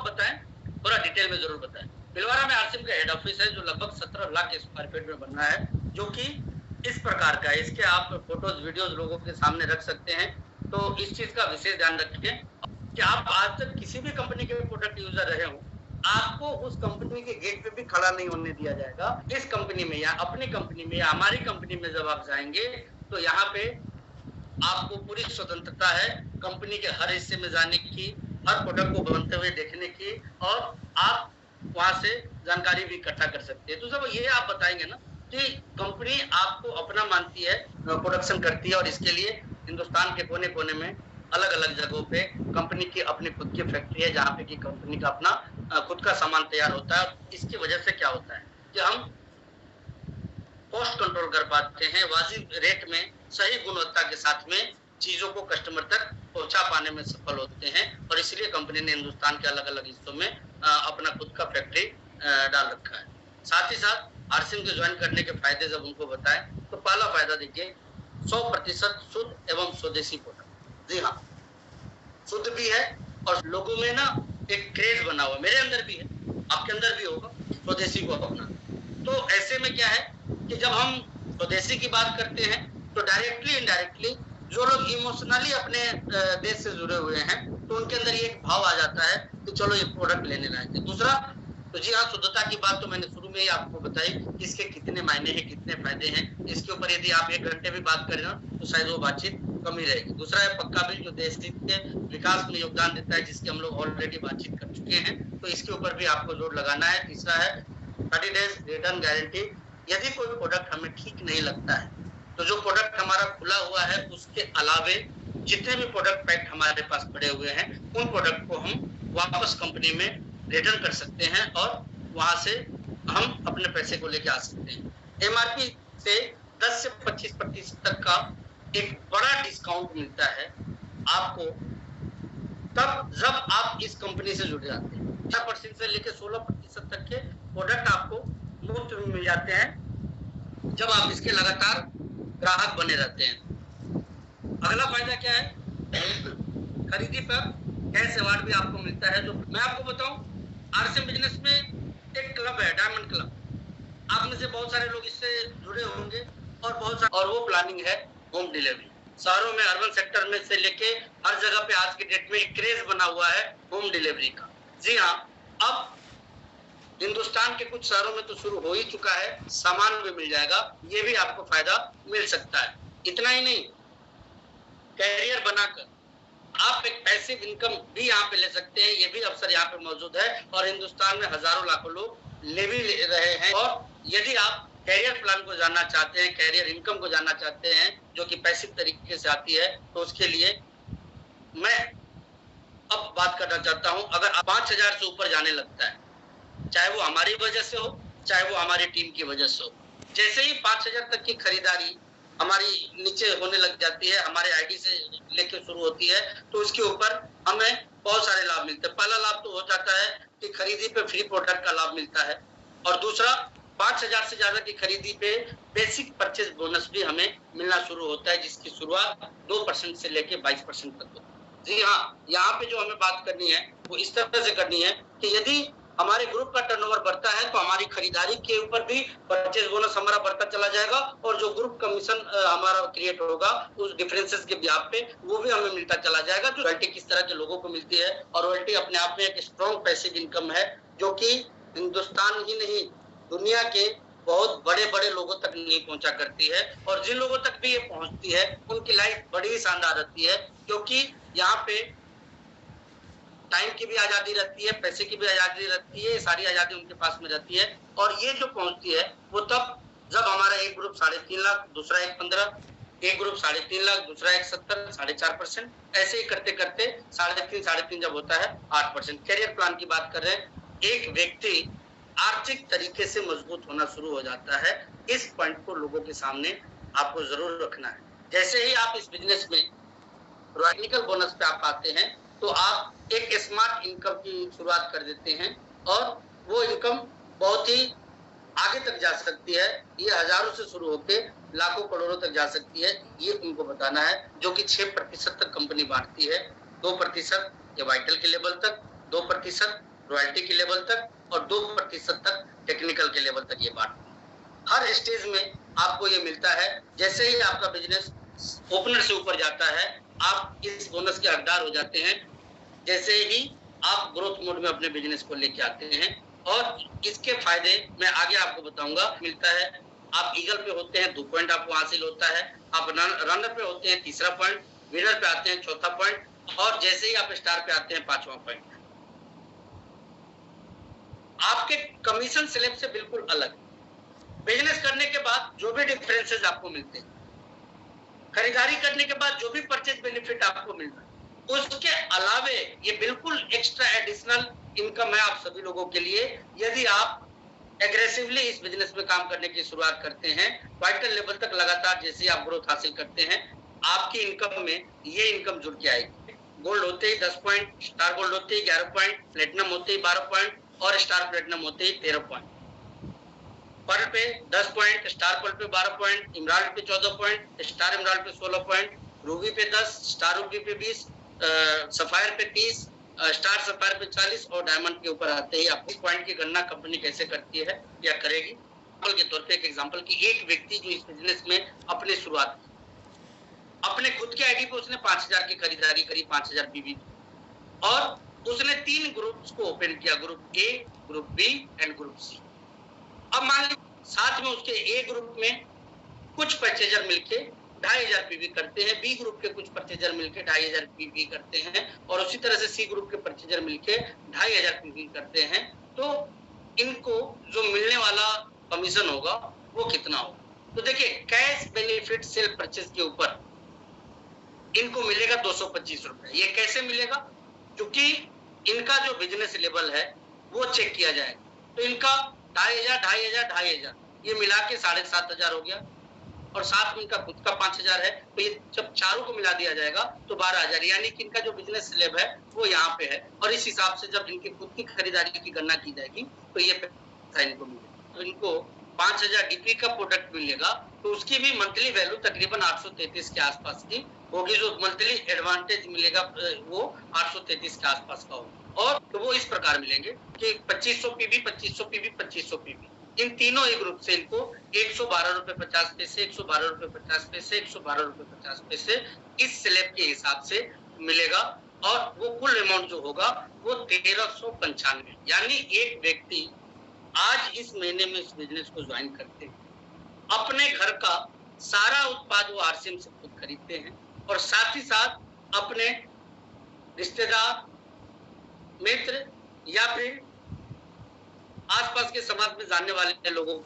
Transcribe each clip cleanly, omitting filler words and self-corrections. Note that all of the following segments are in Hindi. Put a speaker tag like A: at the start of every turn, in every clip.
A: आप बताएं, थोड़ा डिटेल में जरूर बताएं। भिलवाड़ा में आरसीएम का हेड ऑफिस है जो लगभग 17 लाख स्क्वायर फीट में बन रहा है, जो कि इस प्रकार का है। इसके आप फोटोज वीडियोज लोगों के सामने रख सकते हैं। तो इस चीज का विशेष ध्यान रखें कि आप आज तक किसी भी कंपनी के प्रोडक्ट यूजर रहे हो, आपको उस कंपनी के गेट पे भी खड़ा नहीं होने दिया जाएगा। इस कंपनी में या अपनी कंपनी में या हमारी कंपनी में जब आप जाएंगे तो यहाँ पे आपको पूरी स्वतंत्रता है कंपनी के हर हिस्से में जाने की, हर प्रोडक्ट को बनते हुए देखने की, और आप वहां से जानकारी भी इकट्ठा कर सकते हैं। तो जब ये आप बताएंगे ना कि कंपनी आपको अपना मानती है, प्रोडक्शन करती है, और इसके लिए हिंदुस्तान के कोने कोने में अलग अलग जगहों पे कंपनी की अपनी खुद की फैक्ट्री है जहाँ पे की कंपनी का अपना खुद का सामान तैयार होता है। इसकी वजह से क्या होता है कि हम कॉस्ट कंट्रोल कर पाते हैं, वाजिब रेट में सही गुणवत्ता के साथ में चीजों को कस्टमर तक पहुंचा पाने में सफल होते हैं। और इसलिए कंपनी ने हिंदुस्तान के अलग अलग हिस्सों में अपना खुद का फैक्ट्री डाल रखा है। साथ ही साथ आरसीएम के ज्वाइन करने के फायदे जब उनको बताएं तो पहला फायदा देखिए, 100% शुद्ध एवं स्वदेशी प्रोडक्ट। जी हाँ, शुद्ध भी है और लोगों में ना एक क्रेज बना हुआ, मेरे अंदर भी है, आपके अंदर भी होगा, स्वदेशी को अपना। तो ऐसे में क्या है कि जब हम स्वदेशी की बात करते हैं तो डायरेक्टली इनडायरेक्टली जो लोग इमोशनली अपने देश से जुड़े हुए हैं तो उनके अंदर ये एक भाव आ जाता है कि चलो ये प्रोडक्ट लेने लायक है। दूसरा तो जी हाँ, शुद्धता की बात तो मैंने शुरू में ही आपको बताई कि इसके कितने मायने हैं, कितने फायदे हैं। इसके ऊपर यदि आप 1 घंटे भी बात करें ना तो शायद वो बातचीत कम ही रहेगी। दूसरा है पक्का बिल, जो देश के विकास में योगदान देता है, जिसकी हम लोग ऑलरेडी बातचीत कर चुके हैं, तो इसके ऊपर भी आपको जोर लगाना है। तीसरा है 30 डेज रिटर्न गारंटी। यदि कोई प्रोडक्ट हमें ठीक नहीं लगता है तो जो प्रोडक्ट हमारा खुला हुआ है उसके अलावे जितने भी प्रोडक्ट पैक हमारे पास पड़े हुए हैं उन प्रोडक्ट को हम वापस कंपनी में रिटर्न कर सकते हैं और वहां से हम अपने पैसे को लेके आ सकते हैं। एमआरपी से 10 से 25% तक का एक बड़ा डिस्काउंट मिलता है आपको तब जब आप इस कंपनी से जुड़ जाते हैं। 10% से लेकर 16% तक के प्रोडक्ट आपको मुफ्त में मिल जाते हैं जब आप इसके लगातार ग्राहक बने रहते हैं। अगला फायदा क्या है, खरीदी पर कैश अवार्ड भी आपको मिलता है। जो मैं आपको बताऊं, आरसीएम बिजनेस में एक क्लब है, डायमंड क्लब। आप में से बहुत सारे लोग इससे जुड़े होंगे और वो प्लानिंग है होम डिलीवरी। शहरों में, अर्बन सेक्टर में से लेके हर जगह पे आज की डेट में एक क्रेज बना हुआ है होम डिलीवरी का। जी हाँ, अब हिंदुस्तान के कुछ शहरों में तो शुरू हो ही चुका है, सामान भी मिल जाएगा, ये भी आपको फायदा मिल सकता है। इतना ही नहीं, कैरियर बनाकर आप एक पैसिव इनकम भी यहाँ पे ले सकते हैं, ये भी अवसर यहाँ पे मौजूद है और हिंदुस्तान में हजारों लाखों लोग ले भी रहे हैं। और यदि आप कैरियर प्लान को जानना चाहते हैं, कैरियर इनकम को जानना चाहते हैं जो कि पैसिव तरीके से आती है, तो उसके लिए मैं अब बात करना चाहता हूं। अगर 5,000 से ऊपर जाने लगता है, चाहे वो हमारी वजह से हो चाहे वो हमारी टीम की वजह से हो, जैसे ही 5,000 तक की खरीदारी हमारी नीचे होने लग जाती है, हमारे आईडी से लेके शुरू होती है, तो उसके ऊपर हमें बहुत सारे लाभ मिलते हैं। पहला लाभ तो हो जाता है कि खरीदी पे फ्री प्रोडक्ट का लाभ मिलता है, और दूसरा 5,000 से ज्यादा की खरीदी पे बेसिक परचेज बोनस भी हमें मिलना शुरू होता है, जिसकी शुरुआत 2% से लेके 22% तक होती है। जी हाँ, यहाँ पे जो हमें बात करनी है वो इस तरह से करनी है कि यदि हमारे ग्रुप का टर्नओवर बढ़ता है तो हमारी खरीदारी के ऊपर भी परचेज बोनस हमारा बढ़ता चला जाएगा, और जो ग्रुप कमीशन हमारा क्रिएट होगा उस डिफरेंसेस के ब्याज पे वो भी हमें मिलता चला जाएगा। जो रॉयल्टी किस तरह के लोगों को मिलती है, और रॉयल्टी अपने आप में एक स्ट्रॉन्ग पैसिव इनकम है जो कि हिंदुस्तान ही नहीं दुनिया के बहुत बड़े बड़े लोगों तक नहीं पहुंचा करती है, और जिन लोगों तक भी ये पहुंचती है उनकी लाइफ बड़ी ही शानदार रहती है, क्योंकि यहाँ पे टाइम की भी आजादी रहती है, पैसे की भी आजादी रहती है, सारी आजादी उनके पास में रहती है। और ये जो पहुंचती है वो तब जब हमारा एक ग्रुप 3.5 लाख, दूसरा एक 15, एक ग्रुप 3.5 लाख, दूसरा एक 70, 4.5%, ऐसे ही करते करते 3.5 जब होता है 8%। कैरियर प्लान की बात कर रहे हैं, एक व्यक्ति आर्थिक तरीके से मजबूत होना शुरू हो जाता है। इस पॉइंट को लोगों के सामने आपको जरूर रखना है। जैसे ही आप इस बिजनेस में रॉयल्टी बोनस पे आप आते हैं तो आप एक स्मार्ट इनकम की शुरुआत कर देते हैं, और वो इनकम बहुत ही आगे तक जा सकती है। ये हजारों से शुरू होकर लाखों करोड़ों तक जा सकती है, ये उनको बताना है। जो कि 6% तक कंपनी बांटती है, 2% ये वाइटल के लेवल तक, 2% रॉयल्टी के लेवल तक और 2% तक टेक्निकल के लेवल तक ये बांटते हैं। हर स्टेज में आपको ये मिलता है। जैसे ही आपका बिजनेस ओपनर से ऊपर जाता है, आप इस बोनस के हकदार हो जाते हैं जैसे ही आप ग्रोथ मोड में अपने बिजनेस को लेके आते हैं। और इसके फायदे मैं आगे आपको बताऊंगा। मिलता है, आप ईगल पे होते हैं 2 पॉइंट आपको हासिल होता है, आप रनर पे होते हैं 3रा पॉइंट, विनर पे आते हैं 4था पॉइंट, और जैसे ही आप स्टार पे आते हैं 5वां पॉइंट। आपके कमीशन स्लैब से बिल्कुल अलग। बिजनेस करने के बाद जो भी डिफरेंसेस आपको मिलते हैं, खरीदारी करने के बाद जो भी परचेज बेनिफिट आपको मिल रहा है, उसके अलावे ये बिल्कुल एक्स्ट्रा एडिशनल इनकम है आप सभी लोगों के लिए। यदि आप एग्रेसिवली इस बिजनेस में काम करने की शुरुआत करते हैं, वाइटल लेवल तक लगातार जैसे आप ग्रोथ हासिल करते हैं, आपकी इनकम में ये इनकम जुड़ के आएगी। गोल्ड होते ही 10 पॉइंट, स्टार गोल्ड होते ही 11 पॉइंट, प्लेटिनम होते ही 12 पॉइंट और स्टार प्लेटिनम होते ही 13 पॉइंट। पर्ल पे 10 पॉइंट, स्टार पर्ल पे 12 पॉइंट, इमराल्ड पे 14 पॉइंट, स्टार इमराल्ड पे 16 पॉइंट, रूबी पे 10, स्टार रूबी पे 20, सफायर पे 30, स्टार सफायर पे 40 और डायमंड के ऊपर आते ही आपको पॉइंट की गणना कंपनी कैसे करती है या करेगी। के तौर पे एक एग्जांपल की, एक व्यक्ति जो इस बिजनेस में अपनी शुरुआत की, अपने खुद के आईडी पे उसने 5000 की खरीदारी करी, 5000 पीवी, और उसने 3 ग्रुप्स को ओपन किया, group A, group B and group C. अब मान लीजिए साथ में उसके ए ग्रुप में कुछ परचेजर मिलके 2500 पीवी करते हैं, बी ग्रुप के कुछ परचेजर मिलके 2500 पीवी करते हैं, और उसी तरह से सी ग्रुप के परचेजर मिलके 2500 पीवी करते हैं। तो इनको जो मिलने वाला कमीशन होगा वो कितना होगा? तो देखिए, कैश बेनिफिट सेल परचेज के ऊपर इनको मिलेगा 225 रुपए। ये कैसे मिलेगा? क्योंकि इनका जो बिजनेस लेवल है वो चेक किया जाएगा। तो इनका 2500, 2500, 2500 ये मिला के 7500 हो गया, और साथ में इनका खुद का 5000 है। तो ये जब चारों को मिला दिया जाएगा तो 12000, यानी कि इनका जो बिजनेस स्लैब है वो यहाँ पे है। और इस हिसाब से जब इनकी खुद की खरीदारी की गणना की जाएगी तो ये पैसा इनको मिलेगा। तो इनको 5000 डीपी का प्रोडक्ट मिलेगा, तो उसकी भी मंथली वैल्यू तकरीबन 833 के आसपास की होगी। जो मंथली एडवांटेज मिलेगा वो 833 के आसपास का होगा। और तो वो इस प्रकार मिलेंगे कि 2500 पीवी, 2500 पीवी, 2500 पीवी, इन तीनों ही ग्रुप से इनको 112 रुपए 50 पैसे, 112 रुपए 50 पैसे, 112 रुपए 50 पैसे इस स्लैब के हिसाब से मिलेगा। और वो कुल अमाउंट जो होगा वो 1395, यानी एक व्यक्ति आज इस महीने में इस बिजनेस को ज्वाइन करते हैं, अपने घर का सारा उत्पाद वो आरसीएम से खुद खरीदते हैं, और साथ ही साथ अपने रिश्तेदार, मित्र या फिर आसपास के समाज में जानने वाले लोगों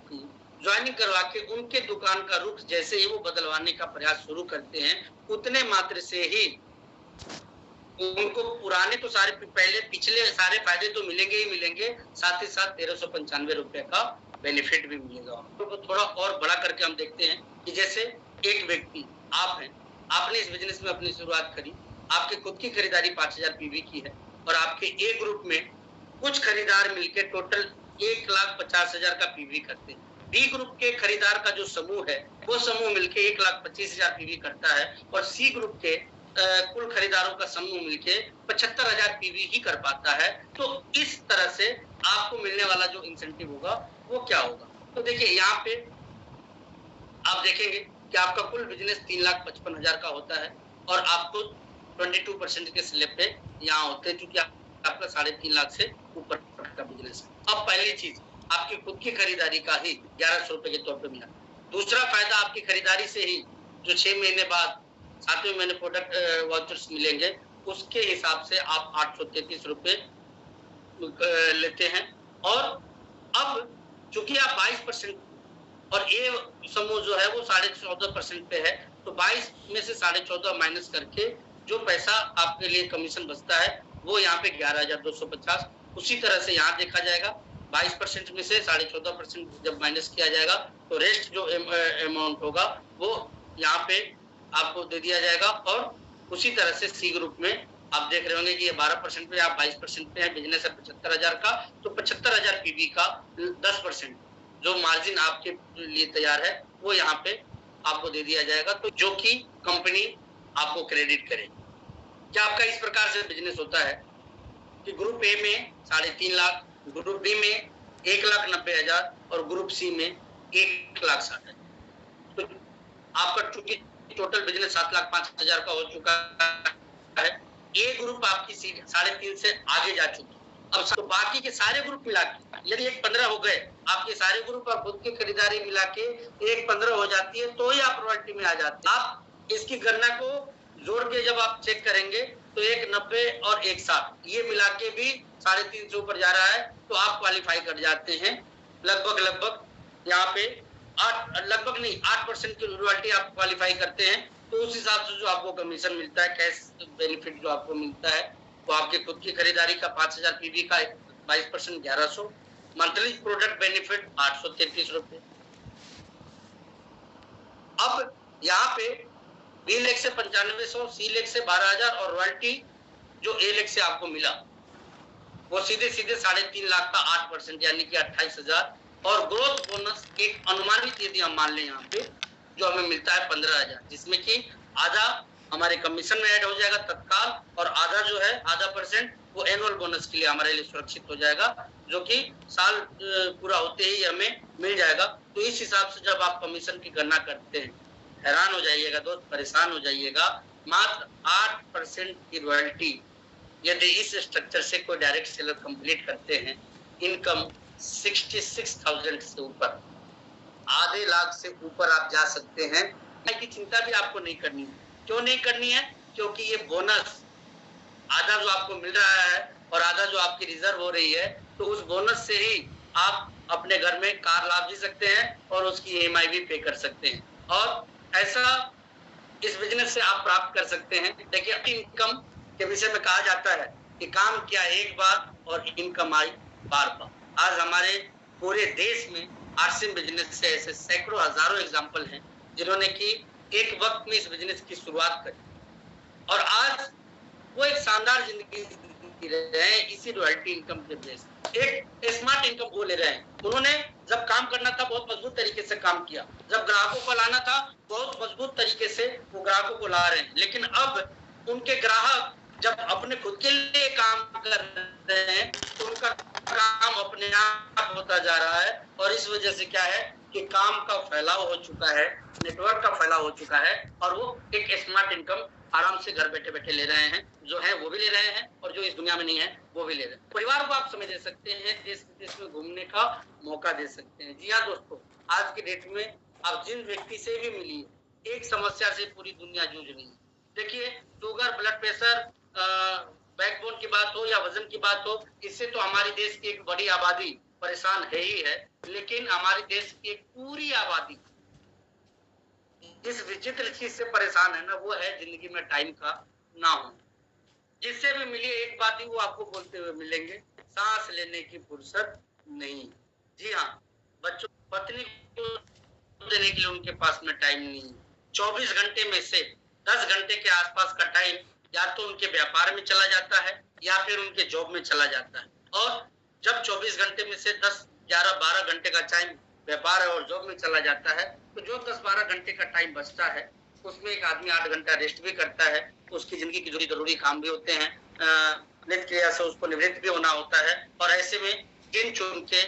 A: की ज्वाइनिंग करवा के उनके दुकान का रुख जैसे ही वो बदलवाने का प्रयास शुरू करते हैं, उतने मात्र से ही उनको पुराने तो सारे पहले पिछले सारे फायदे तो मिलेंगे ही मिलेंगे, साथ ही साथ 1395 रुपए का बेनिफिट भी मिलेगा। तो थोड़ा और बड़ा करके हम देखते हैं कि जैसे एक व्यक्ति आप हैं, आपने इस बिजनेस में अपनी शुरुआत करी, आपकी खुद की खरीदारी 5000 पीवी की है, और आपके ए ग्रुप में कुछ खरीदार मिलकर टोटल 1,50,000 का पीवी करते हैं। बी ग्रुप के खरीदार का जो समूह है वो समूह मिलकर 1,25,000 पीवी करता है, और सी ग्रुप के कुल खरीदारों का समूह मिलके 75,000 पीवी ही कर पाता है। तो इस तरह से आपको मिलने वाला जो इंसेंटिव होगा वो क्या होगा? तो देखिए, यहाँ पे आप देखेंगे कि आपका कुल बिजनेस 3,55,000 का होता है, और आपको 22% के स्लैब पे यहाँ होते हैं, क्योंकि आपका 3.5 लाख से ऊपर का बिजनेस है। अब पहली चीज, आपकी खुद की खरीदारी का ही 1100 रुपए के तौर पे मिला। दूसरा फायदा, आपकी खरीदारी से ही जो 6 महीने बाद 7वें महीने प्रोडक्ट वाउचर्स मिलेंगे, उसके हिसाब से आप 833 रुपए लेते हैं। और अब चूंकि आप 22% और ए समूह जो है वो 14.5% पे है, तो 22 में से 14.5 माइनस करके जो पैसा आपके लिए कमीशन बचता है वो यहाँ पे 11,250। उसी तरह से यहाँ देखा जाएगा, 22% में से 14.5% जब माइनस किया जाएगा तो रेस्ट जो अमाउंट होगा वो यहाँ पे आपको दे दिया जाएगा। और उसी तरह से सी ग्रुप में आप देख रहे होंगे कि ये 12% पे, आप 22% पे है, बिजनेस है 75,000 का, तो 75,000 पीवी का 10% जो मार्जिन आपके लिए तैयार है वो यहाँ पे आपको दे दिया जाएगा, तो जो कि कंपनी आपको क्रेडिट करेगी। क्या आपका इस प्रकार से बिजनेस होता है? कि ग्रुप ए में 3.5 लाख, ग्रुप बी में 1,90,000 और ग्रुप सी में 1,60,000। तो आपका चूंकि टोटल बिजनेस 7,05,000 का हो चुका है, ए ग्रुप आपकी सीट 3.5 से आगे जा चुकी है। अब तो बाकी के सारे ग्रुप मिला के यदि 1,15 हो गए, आपके सारे ग्रुप और खुद की खरीदारी मिला के 1,15 हो जाती है, तो ही आप रॉयल्टी में आ जाते हैं। आप इसकी गणना को जोड़ के जब आप चेक करेंगे तो 1,90 और 1,60 ये मिला के भी 3.5 से ऊपर जा रहा है, तो आप क्वालिफाई कर जाते हैं। लगभग यहाँ पे 8% की रॉयल्टी आप क्वालिफाई करते हैं। तो उस हिसाब से जो आपको कमीशन मिलता है, कैश बेनिफिट जो आपको मिलता है, वो आपके खुद की खरीदारी का 5,000 पीवी का 22% 1,100, मंथली प्रोडक्ट बेनिफिट 833 रुपए। अब यहाँ पे बी लेख से 9500, सी लेख से 12,000 और रॉयल्टी जो ए लेख से आपको मिला वो सीधे 3.5 लाख का 8% यानी कि 28,000 और ग्रोथ बोनस एक अनुमानित यदि हम मान लें यहाँ पे जो हमें मिलता है 15,000, जिसमें कि आधा हमारे कमीशन में ऐड हो जाएगा तत्काल और आधा जो है आधा % वो एनुअल बोनस के लिए हमारे लिए सुरक्षित हो जाएगा, जो कि साल पूरा होते ही हमें मिल जाएगा। तो इस हिसाब से जब आप कमीशन की गणना करते हैं, हैरान हो जाइएगा दोस्त, परेशान हो जाइएगा। मात्र 8% की रॉयल्टी यदि इस स्ट्रक्चर से कोई डायरेक्ट सेलर कंप्लीट करते हैं, इनकम 66,000 से ऊपर, आधे लाख से ऊपर आप जा सकते हैं। की चिंता भी आपको नहीं करनी है। क्यों नहीं करनी है? क्योंकि ये बोनस आधा जो आपको मिल रहा है और आधा जो आपकी रिजर्व हो रही है, तो उस बोनस से ही आप अपने घर में कार ला भी सकते हैं और उसकी EMI भी पे कर सकते हैं। और ऐसा इस बिजनेस से आप प्राप्त कर सकते हैं। देखिए, इनकम के विषय में कहा जाता है कि काम किया एक बार और इनकम आई बार बार। आज हमारे पूरे देश में आरसीएम बिजनेस से ऐसे सैकड़ों हजारों एग्जाम्पल हैं जिन्होंने की एक वक्त में इस बिजनेस की शुरुआत करी और आज वो एक शानदार जिंदगी जी रहे हैं इसी रॉयल्टी इनकम के बेस। एक स्मार्ट इनकम वो ले रहे हैं। उन्होंने जब काम करना था बहुत मजबूत तरीके से काम किया, जब ग्राहकों को लाना था बहुत मजबूत तरीके से वो ग्राहकों को ला रहे हैं। लेकिन अब उनके ग्राहक जब अपने खुद के लिए काम कर रहे हैं तो उनका काम अपने आप होता जा रहा है और इस वजह से क्या है कि काम का फैलाव हो चुका है, नेटवर्क का फैलाव हो चुका है और वो एक स्मार्ट इनकम आराम से घर बैठे बैठे ले रहे हैं, जो है वो भी ले रहे हैं और जो इस दुनिया में नहीं है वो भी ले रहे हैं। परिवार को आप समय दे सकते हैं, देश विदेश में घूमने का मौका दे सकते हैं। जी हाँ दोस्तों, आज के डेट में आप जिन व्यक्ति से भी मिलिए, एक समस्या से पूरी दुनिया जूझ रही है। देखिए, शुगर, ब्लड प्रेशर, बैकबोन की बात हो या वजन की बात हो, इससे तो हमारे देश की एक बड़ी आबादी परेशान है ही है, लेकिन हमारे देश की एक पूरी आबादी जिस विचित्र चीज से परेशान है ना, वो है जिंदगी में टाइम का ना होना। जिससे भी मिलिए एक बात ही वो आपको बोलते हुए मिलेंगे, सांस लेने की फुर्सत नहीं। जी हाँ, बच्चों पत्नी को देने के लिए उनके पास में टाइम नहीं है। 24 घंटे में से 10 घंटे के आसपास का टाइम या तो उनके व्यापार में चला जाता है या फिर उनके जॉब में चला जाता है। और जब 24 घंटे में से 10, 11, 12 घंटे का टाइम व्यापार और जॉब में चला जाता है, तो जो 10-12 घंटे का टाइम बचता है उसमें एक आदमी 8 घंटा रेस्ट भी करता है। उसकी जिंदगी की जरूरी काम भी होते हैं, नित्य क्रिया से उसको निवृत्त भी होना होता है और ऐसे में गिन चुन के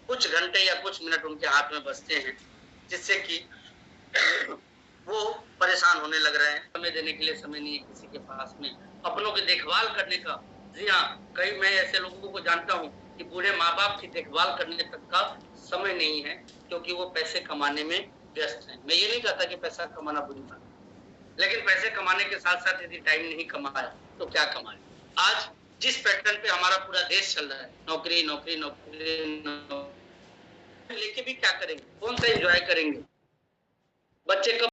A: कुछ घंटे या कुछ मिनट उनके हाथ में बचते हैं, जिससे कि वो परेशान होने लग रहे हैं। समय देने के लिए समय नहीं है किसी के पास में, अपनों की देखभाल करने का। जी हाँ, कई मैं ऐसे लोगों को जानता हूँ कि बूढ़े माँ बाप की देखभाल करने तक का समय नहीं है, क्योंकि वो पैसे कमाने में व्यस्त हैं। मैं ये नहीं कहता कि पैसा कमाना बुरी बात, लेकिन पैसे कमाने के साथ साथ यदि टाइम नहीं कमाया तो क्या कमाए। आज जिस पैटर्न पे हमारा पूरा देश चल रहा है, नौकरी नौकरी नौकरी, नौकरी लेके भी क्या करेंगे, कौन सा एंजॉय करेंगे। बच्चे कब